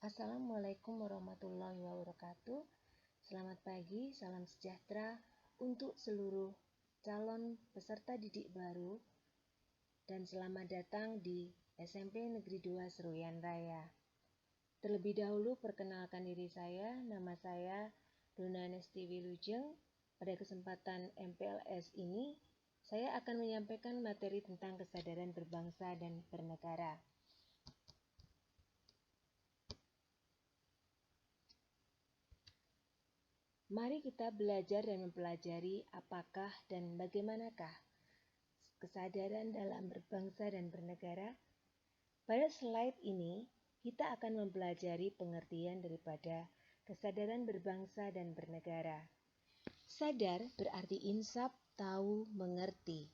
Assalamualaikum warahmatullahi wabarakatuh. Selamat pagi, salam sejahtera untuk seluruh calon peserta didik baru dan selamat datang di SMP Negeri 2 Seruyan Raya. Terlebih dahulu perkenalkan diri saya, nama saya Dona Nesti Wilujeng. Pada kesempatan MPLS ini, saya akan menyampaikan materi tentang kesadaran berbangsa dan bernegara. Mari kita belajar dan mempelajari apakah dan bagaimanakah kesadaran dalam berbangsa dan bernegara. Pada slide ini, kita akan mempelajari pengertian daripada kesadaran berbangsa dan bernegara. Sadar berarti insaf, tahu, mengerti.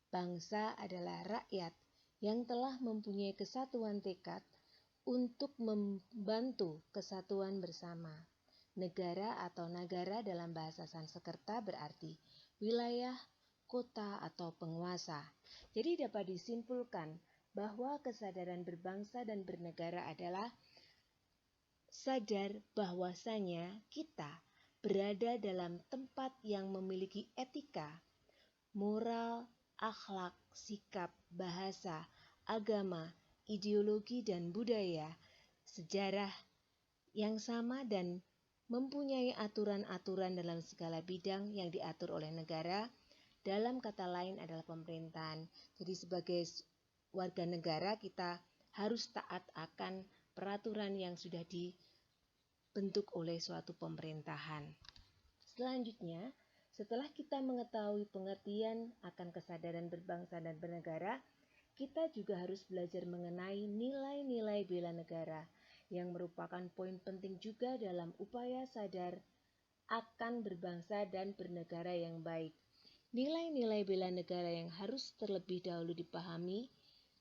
Bangsa adalah rakyat yang telah mempunyai kesatuan tekad untuk membantu kesatuan bersama. Negara atau nagara dalam bahasa Sanskerta berarti wilayah, kota, atau penguasa. Jadi dapat disimpulkan bahwa kesadaran berbangsa dan bernegara adalah sadar bahwasanya kita berada dalam tempat yang memiliki etika, moral, akhlak, sikap, bahasa, agama, ideologi, dan budaya, sejarah yang sama dan mempunyai aturan-aturan dalam segala bidang yang diatur oleh negara, dalam kata lain adalah pemerintahan. Jadi sebagai warga negara kita harus taat akan peraturan yang sudah dibentuk oleh suatu pemerintahan. Selanjutnya, setelah kita mengetahui pengertian akan kesadaran berbangsa dan bernegara, kita juga harus belajar mengenai nilai-nilai bela negara yang merupakan poin penting juga dalam upaya sadar akan berbangsa dan bernegara yang baik. Nilai-nilai bela negara yang harus terlebih dahulu dipahami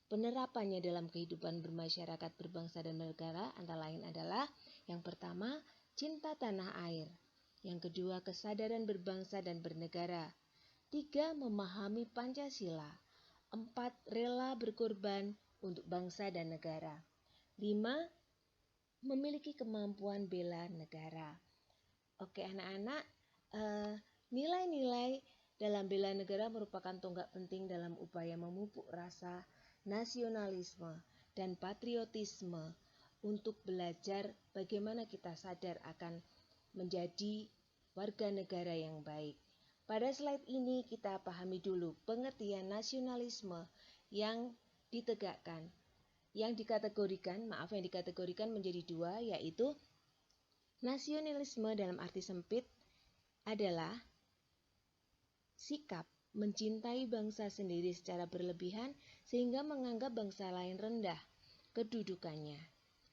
penerapannya dalam kehidupan bermasyarakat berbangsa dan bernegara antara lain adalah yang pertama, cinta tanah air. Yang kedua, kesadaran berbangsa dan bernegara. 3, memahami Pancasila. 4, rela berkorban untuk bangsa dan negara. 5, memiliki kemampuan bela negara. Oke anak-anak, nilai-nilai dalam bela negara merupakan tonggak penting dalam upaya memupuk rasa nasionalisme dan patriotisme untuk belajar bagaimana kita sadar akan menjadi warga negara yang baik. Pada slide ini kita pahami dulu pengertian nasionalisme yang ditegakkan. Yang dikategorikan menjadi dua, yaitu nasionalisme dalam arti sempit adalah sikap mencintai bangsa sendiri secara berlebihan sehingga menganggap bangsa lain rendah kedudukannya.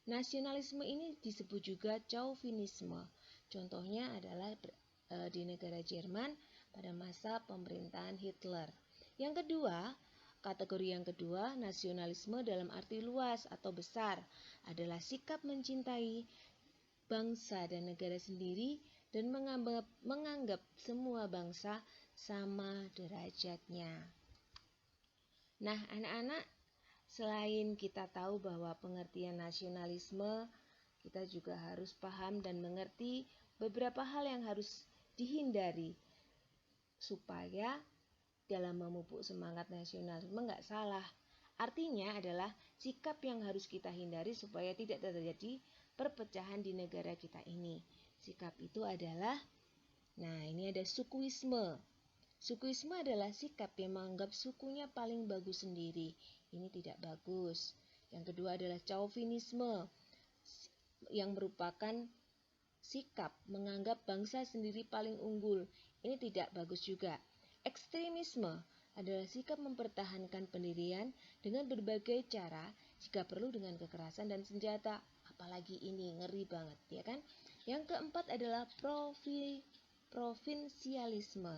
Nasionalisme ini disebut juga chauvinisme. Contohnya adalah di negara Jerman pada masa pemerintahan Hitler. Yang kedua, kategori yang kedua, nasionalisme dalam arti luas atau besar adalah sikap mencintai bangsa dan negara sendiri dan menganggap semua bangsa sama derajatnya. Nah, anak-anak, selain kita tahu bahwa pengertian nasionalisme, kita juga harus paham dan mengerti beberapa hal yang harus dihindari supaya dalam memupuk semangat nasionalisme nggak salah. Artinya adalah sikap yang harus kita hindari supaya tidak terjadi perpecahan di negara kita ini. Sikap itu adalah, ini ada sukuisme. Sukuisme adalah sikap yang menganggap sukunya paling bagus sendiri. Ini tidak bagus. Yang kedua adalah chauvinisme, yang merupakan sikap menganggap bangsa sendiri paling unggul. Ini tidak bagus juga. Ekstremisme adalah sikap mempertahankan pendirian dengan berbagai cara, jika perlu dengan kekerasan dan senjata. Apalagi ini ngeri banget, ya kan? Yang keempat adalah provinsialisme,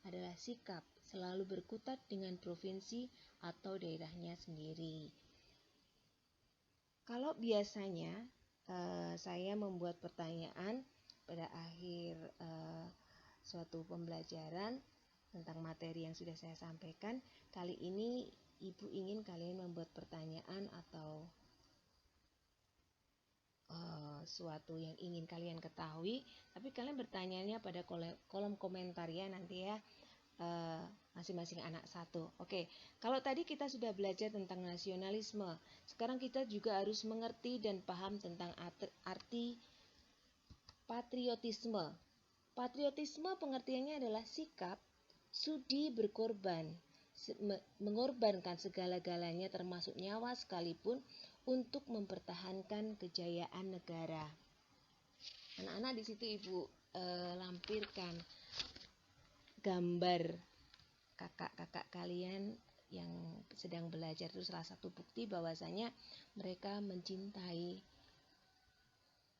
adalah sikap selalu berkutat dengan provinsi atau daerahnya sendiri. Kalau biasanya saya membuat pertanyaan pada akhir suatu pembelajaran tentang materi yang sudah saya sampaikan, kali ini Ibu ingin kalian membuat pertanyaan atau sesuatu yang ingin kalian ketahui, tapi kalian bertanyanya pada kolom komentar ya nanti ya, masing-masing anak satu. Oke, kalau tadi kita sudah belajar tentang nasionalisme, sekarang kita juga harus mengerti dan paham tentang arti patriotisme. Patriotisme pengertiannya adalah sikap sudi berkorban, mengorbankan segala-galanya termasuk nyawa sekalipun untuk mempertahankan kejayaan negara. Anak-anak di situ Ibu lampirkan gambar kakak-kakak kalian yang sedang belajar. Itu salah satu bukti bahwasanya mereka mencintai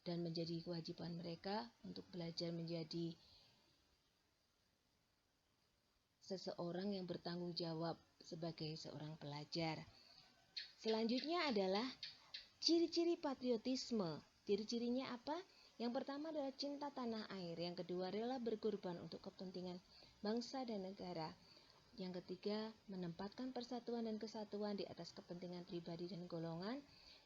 dan menjadi kewajiban mereka untuk belajar menjadi seseorang yang bertanggung jawab sebagai seorang pelajar. Selanjutnya adalah ciri-ciri patriotisme. Ciri-cirinya apa? Yang pertama adalah cinta tanah air. Yang kedua rela berkorban untuk kepentingan bangsa dan negara. Yang ketiga menempatkan persatuan dan kesatuan di atas kepentingan pribadi dan golongan.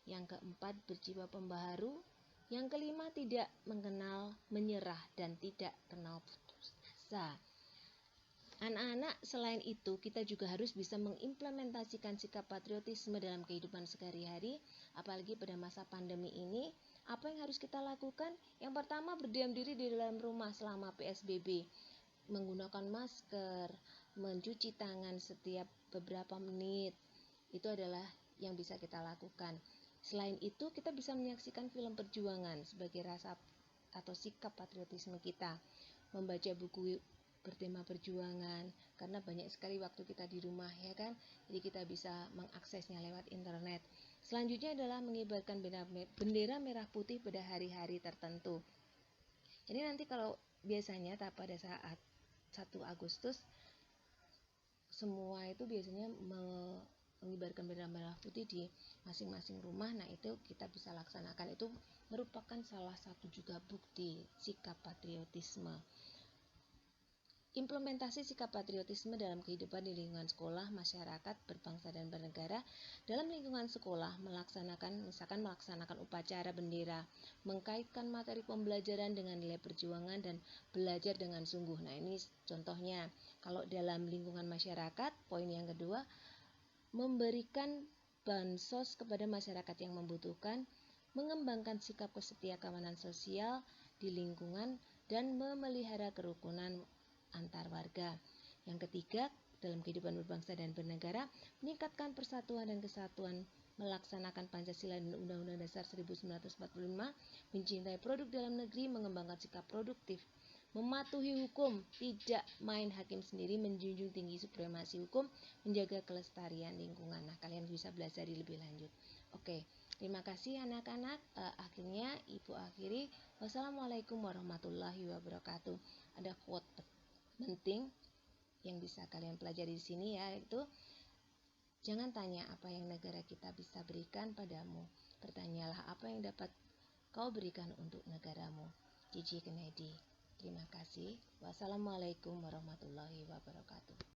Yang keempat berjiwa pembaharu. Yang kelima tidak mengenal menyerah dan tidak kenal putus asa. Anak-anak, selain itu kita juga harus bisa mengimplementasikan sikap patriotisme dalam kehidupan sehari-hari, apalagi pada masa pandemi ini. Apa yang harus kita lakukan? Yang pertama, berdiam diri di dalam rumah selama PSBB, menggunakan masker, mencuci tangan setiap beberapa menit. Itu adalah yang bisa kita lakukan. Selain itu, kita bisa menyaksikan film perjuangan sebagai rasa atau sikap patriotisme kita, membaca buku bertema perjuangan, karena banyak sekali waktu kita di rumah ya kan, jadi kita bisa mengaksesnya lewat internet. Selanjutnya adalah mengibarkan bendera merah putih pada hari-hari tertentu. Jadi nanti kalau biasanya pada saat 1 Agustus semua itu biasanya mengibarkan bendera merah putih di masing-masing rumah. Nah itu kita bisa laksanakan, itu merupakan salah satu juga bukti sikap patriotisme. Implementasi sikap patriotisme dalam kehidupan di lingkungan sekolah, masyarakat, berbangsa dan bernegara. Dalam lingkungan sekolah melaksanakan upacara bendera, mengkaitkan materi pembelajaran dengan nilai perjuangan dan belajar dengan sungguh. Nah ini contohnya. Kalau dalam lingkungan masyarakat, poin yang kedua, memberikan bansos kepada masyarakat yang membutuhkan, mengembangkan sikap kesetia kawanan sosial di lingkungan, dan memelihara kerukunan antar warga. Yang ketiga, dalam kehidupan berbangsa dan bernegara, meningkatkan persatuan dan kesatuan, melaksanakan Pancasila dan Undang-Undang Dasar 1945, mencintai produk dalam negeri, mengembangkan sikap produktif, mematuhi hukum, tidak main hakim sendiri, menjunjung tinggi supremasi hukum, menjaga kelestarian lingkungan. Nah, kalian bisa belajar lebih lanjut. Oke, terima kasih anak-anak. Akhirnya Ibu akhiri. Wassalamualaikum warahmatullahi wabarakatuh. Ada quote penting yang bisa kalian pelajari di sini, yaitu jangan tanya apa yang negara kita bisa berikan padamu, bertanyalah apa yang dapat kau berikan untuk negaramu. Gigi Kennedy. Terima kasih. Wassalamualaikum warahmatullahi wabarakatuh.